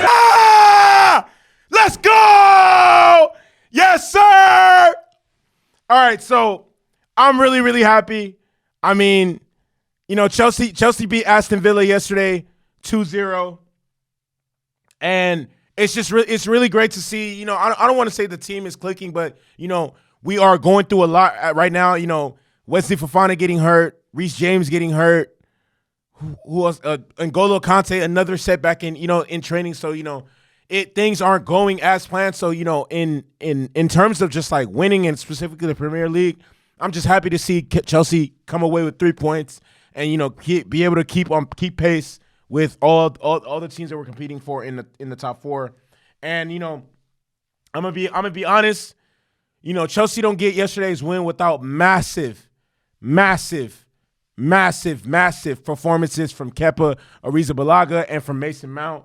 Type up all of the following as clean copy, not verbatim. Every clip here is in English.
Ah! Let's go! Yes, sir! All right, so I'm really, really happy. I mean, Chelsea beat Aston Villa yesterday 2-0. And it's really great to see, I don't want to say the team is clicking, but, we are going through a lot right now. Wesley Fofana getting hurt, Reece James getting hurt, who else? N'Golo Kante, another setback in training. So, things aren't going as planned. So, in terms of just like winning and specifically the Premier League, I'm just happy to see Chelsea come away with 3 points and, be able to keep pace with all the teams that we're competing for in the top four. And, I'm gonna be honest, Chelsea don't get yesterday's win without massive performances from Kepa Arrizabalaga and from Mason Mount.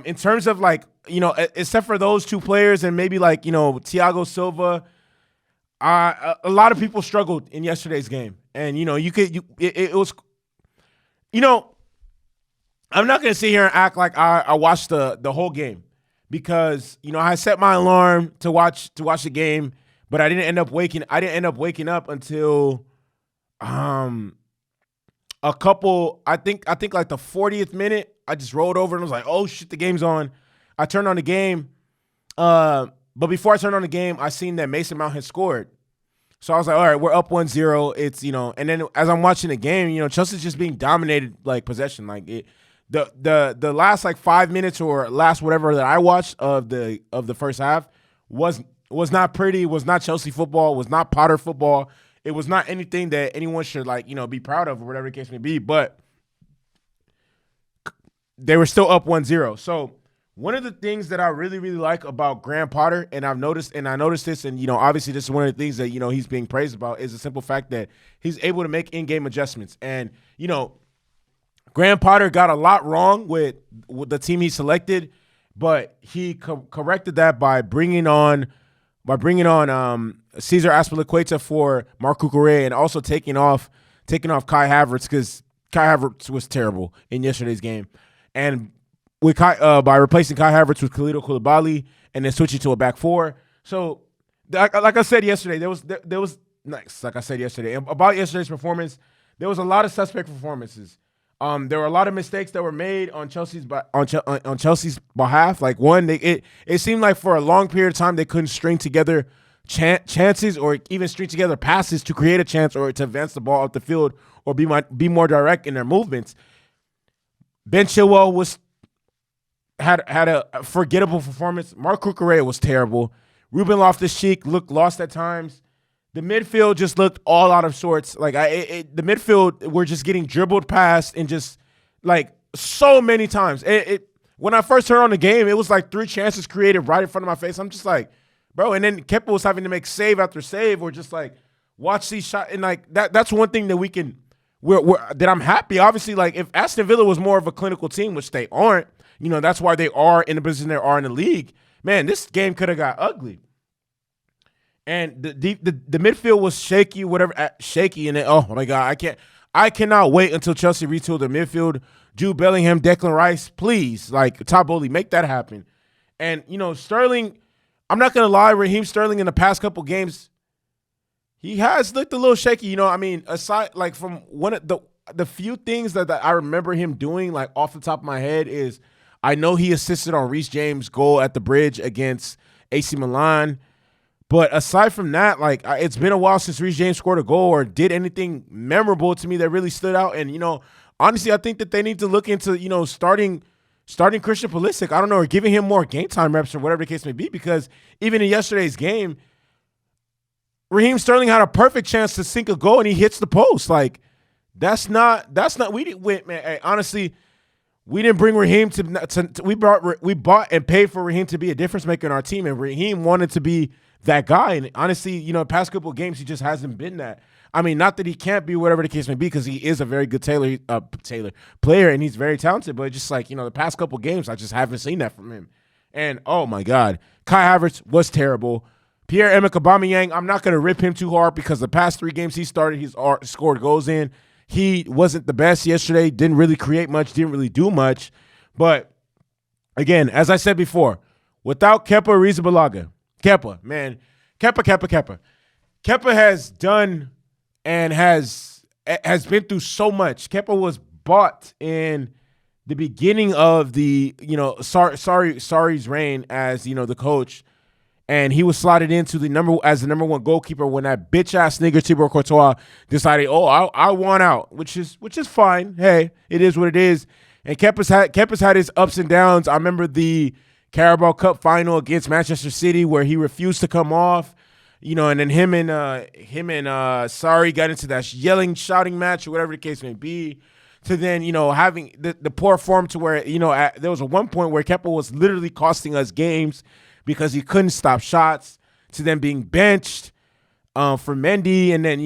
In terms of except for those two players and maybe Thiago Silva, a lot of people struggled in yesterday's game. And, it was, I'm not going to sit here and act like I watched the whole game because, I set my alarm to watch the game, but I didn't end up waking up until a couple, I think like the 40th minute. I just rolled over and was like, oh shit, the game's on. I turned on the game. But before I turned on the game, I seen that Mason Mount had scored. So I was like, all right, we're up 1-0. It's, and then as I'm watching the game, Chelsea's just being dominated like possession. Like the last 5 minutes or last whatever that I watched of the first half was not pretty, was not Chelsea football, was not Potter football. It was not anything that anyone should be proud of or whatever the case may be, but they were still up 1-0. So one of the things that I really, really like about Graham Potter, and I noticed this, and obviously this is one of the things that he's being praised about, is the simple fact that he's able to make in-game adjustments. And Graham Potter got a lot wrong with the team he selected, but he corrected that by bringing on Cesar Azpilicueta for Marc Cucurella and also taking off Kai Havertz because Kai Havertz was terrible in yesterday's game. And by replacing Kai Havertz with Khalidou Koulibaly and then switching to a back four. So, like I said yesterday, there was nice. Like I said yesterday about yesterday's performance, there was a lot of suspect performances. There were a lot of mistakes that were made on Chelsea's behalf. Like one, it seemed like for a long period of time they couldn't string together chances or even string together passes to create a chance or to advance the ball up the field or be more direct in their movements. Ben Chilwell had a forgettable performance. Marc Cucurella was terrible. Ruben Loftus-Cheek looked lost at times. The midfield just looked all out of sorts. The midfield were just getting dribbled past and just so many times. When I first turned on the game, it was 3 chances created right in front of my face. I'm just like, bro. And then Kepa was having to make save after save or just watch these shots. And that's one thing that we can. That I'm happy. Obviously, if Aston Villa was more of a clinical team, which they aren't, that's why they are in the position they are in the league. Man, this game could have got ugly. And the midfield was shaky, shaky, and then, oh my God, I cannot wait until Chelsea retool the midfield. Jude Bellingham, Declan Rice, please, Todd Bowley, make that happen. And Sterling, I'm not gonna lie, Raheem Sterling in the past couple games, he has looked a little shaky. Aside from one of the few things that I remember him doing, off the top of my head, is I know he assisted on Reece James' goal at the bridge against AC Milan. But aside from that, it's been a while since Reece James scored a goal or did anything memorable to me that really stood out. And, honestly, I think that they need to look into, starting Christian Pulisic, I don't know, or giving him more game time reps or whatever the case may be, because even in yesterday's game, Raheem Sterling had a perfect chance to sink a goal and he hits the post. That's not, we didn't win, man. Hey, honestly, we didn't bring Raheem we bought and paid for Raheem to be a difference maker in our team, and Raheem wanted to be that guy. And honestly, the past couple of games, he just hasn't been that. I mean, not that he can't be, whatever the case may be, because he is a very good player and he's very talented, but just the past couple of games, I just haven't seen that from him. And oh my God, Kai Havertz was terrible. Pierre-Emerick Aubameyang, I'm not going to rip him too hard because the past 3 games he started, he's scored goals in. he wasn't the best yesterday, didn't really create much, didn't really do much. But again, as I said before, without Kepa Arrizabalaga, Kepa has done and has been through so much. Kepa was bought in the beginning of the, Sarri's reign as, the coach, and he was slotted into the number one goalkeeper when that bitch ass nigga Thibaut Courtois decided, I want out, which is fine. Hey, it is what it is. And Kepa's had his ups and downs. I remember the Carabao Cup final against Manchester City where he refused to come off, and then him and Sarri got into that yelling, shouting match or whatever the case may be. To then, having the poor form to where, there was one point where Kepa was literally costing us games because he couldn't stop shots, to then being benched for Mendy. And then,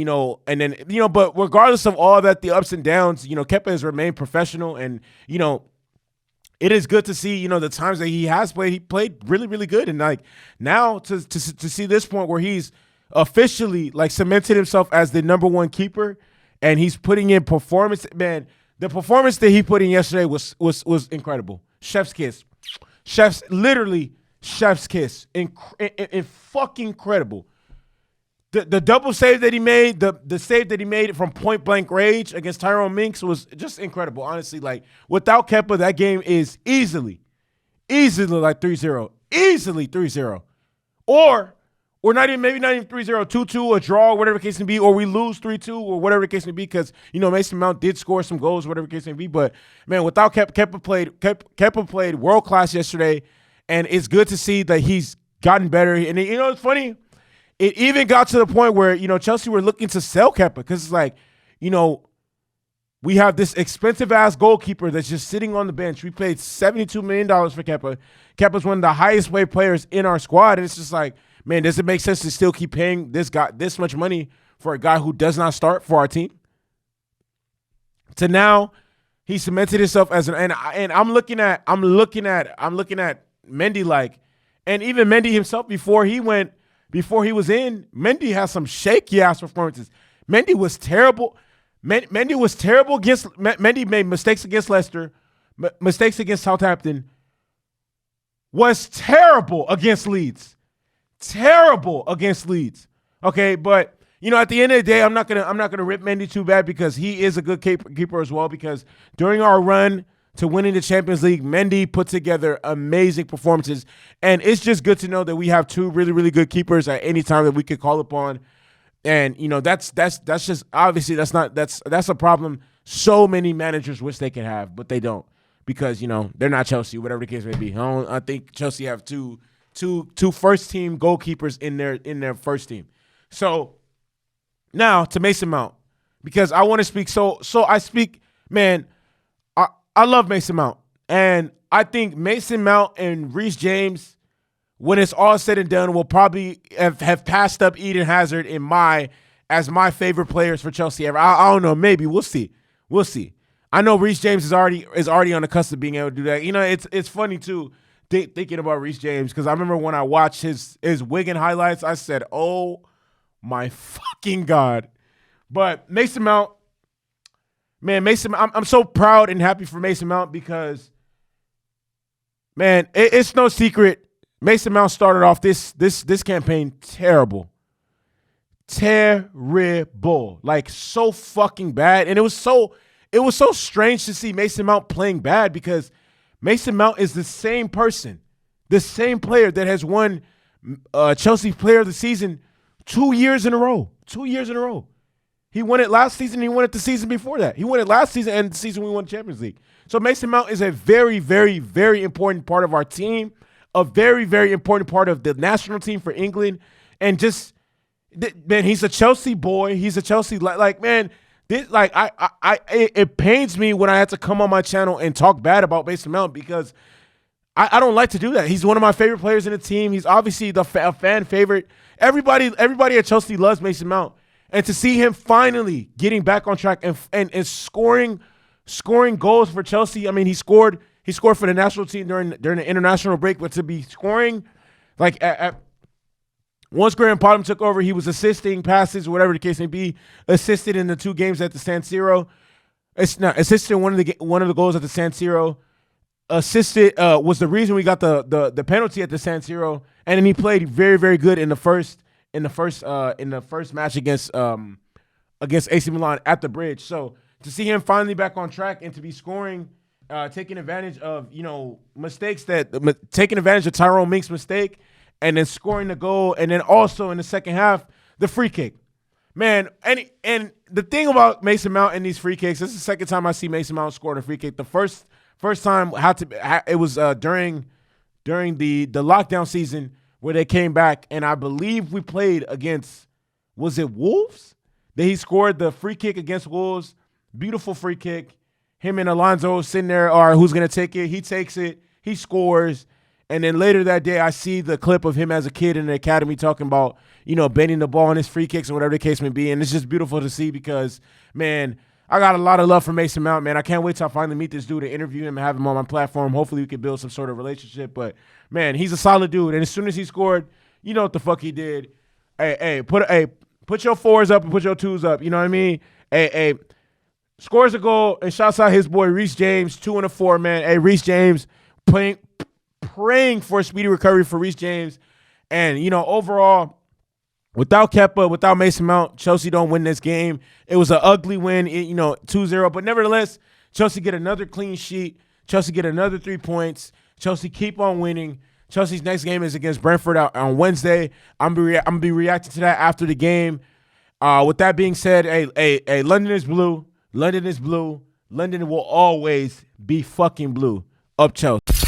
but regardless of all that, the ups and downs, Kepa has remained professional. And, it is good to see, the times that he has played, he played really, really good. And like now to see this point where he's officially like cemented himself as the number one keeper and he's putting in performance, man. The performance that he put in yesterday was incredible. Chef's kiss. Literally chef's kiss. Fucking incredible. The double save that he made, the save that he made from point blank range against Tyrone Minks was just incredible. Honestly, like without Kepa, that game is easily like 3-0. Easily 3-0. Or not even 3-0, 2-2, a draw, whatever the case may be, or we lose 3-2 or whatever the case may be, because Mason Mount did score some goals, whatever the case may be. But man, without Kepa played world class yesterday, and it's good to see that he's gotten better. And it's funny, it even got to the point where Chelsea were looking to sell Kepa because it's like we have this expensive ass goalkeeper that's just sitting on the bench. We paid $72 million for Kepa. Kepa's one of the highest paid players in our squad, and it's just like, man, does it make sense to still keep paying this guy this much money for a guy who does not start for our team? To now, he cemented himself as and I'm looking at Mendy like, and even Mendy himself before he was in, Mendy has some shaky ass performances. Mendy was terrible. Mendy made mistakes against Leicester, mistakes against Southampton. Was terrible against Leeds. Okay, but at the end of the day, I'm not gonna rip Mendy too bad because he is a good keeper as well. Because during our run to winning the Champions League, Mendy put together amazing performances, and it's just good to know that we have two really, really good keepers at any time that we could call upon. And that's just obviously that's a problem so many managers wish they could have, but they don't because they're not Chelsea, whatever the case may be. I think Chelsea have two first team goalkeepers in their first team. So now to Mason Mount, because I want to speak. So I speak, man. I love Mason Mount, and I think Mason Mount and Reece James, when it's all said and done, will probably have passed up Eden Hazard as my favorite players for Chelsea ever. I don't know, maybe we'll see. I know Reece James is already on the cusp of being able to do that. It's funny too. Thinking about Reece James, because I remember when I watched his Wigan highlights, I said, "Oh my fucking God!" But Mason Mount, man, I'm so proud and happy for Mason Mount because, man, it's no secret. Mason Mount started off this campaign terrible, like so fucking bad, and it was so strange to see Mason Mount playing bad because Mason Mount is the same person, the same player that has won Chelsea Player of the Season 2 years in a row. 2 years in a row. He won it last season. He won it the season before that. He won it last season and the season we won the Champions League. So Mason Mount is a very, very, very important part of our team, a very, very important part of the national team for England. And just, man, he's a Chelsea boy. He's a Chelsea, man, it pains me when I have to come on my channel and talk bad about Mason Mount because I don't like to do that. He's one of my favorite players in the team. He's obviously a fan favorite. Everybody at Chelsea loves Mason Mount. And to see him finally getting back on track and scoring goals for Chelsea. I mean, he scored for the national team during the international break, but to be scoring like Once Graham Potter took over, he was assisting passes, whatever the case may be, assisted in the 2 games at the San Siro. It's not assisted in one of the goals at the San Siro. Assisted was the reason we got the penalty at the San Siro, and then he played very, very good in the first match against AC Milan at the Bridge. So to see him finally back on track and to be scoring, taking advantage of mistakes taking advantage of Tyrone Mink's mistake, and then scoring the goal, and then also in the second half the free kick, man. And the thing about Mason Mount and these free kicks, this is the second time I see Mason Mount scoring a free kick. The first time it was during the lockdown season where they came back, and I believe we played against, was it Wolves? That he scored the free kick against Wolves. Beautiful free kick. Him and Alonso sitting there, all right, who's going to take it? He takes it. He scores. And then later that day, I see the clip of him as a kid in the academy talking about, bending the ball on his free kicks and whatever the case may be. And it's just beautiful to see because, man, I got a lot of love for Mason Mount, man. I can't wait till I finally meet this dude and interview him and have him on my platform. Hopefully we can build some sort of relationship. But, man, he's a solid dude. And as soon as he scored, you know what the fuck he did. Put your 4s up and put your 2s up. You know what I mean? Scores a goal and shouts out his boy Reece James, 2 and a 4, man. Hey, Reece James, praying for a speedy recovery for Reece James. And, overall, without Kepa, without Mason Mount, Chelsea don't win this game. It was an ugly win, 2-0. But nevertheless, Chelsea get another clean sheet. Chelsea get another 3 points. Chelsea keep on winning. Chelsea's next game is against Brentford on Wednesday. I'm going to be reacting to that after the game. With that being said, hey, London is blue. London is blue. London will always be fucking blue. Up Chelsea.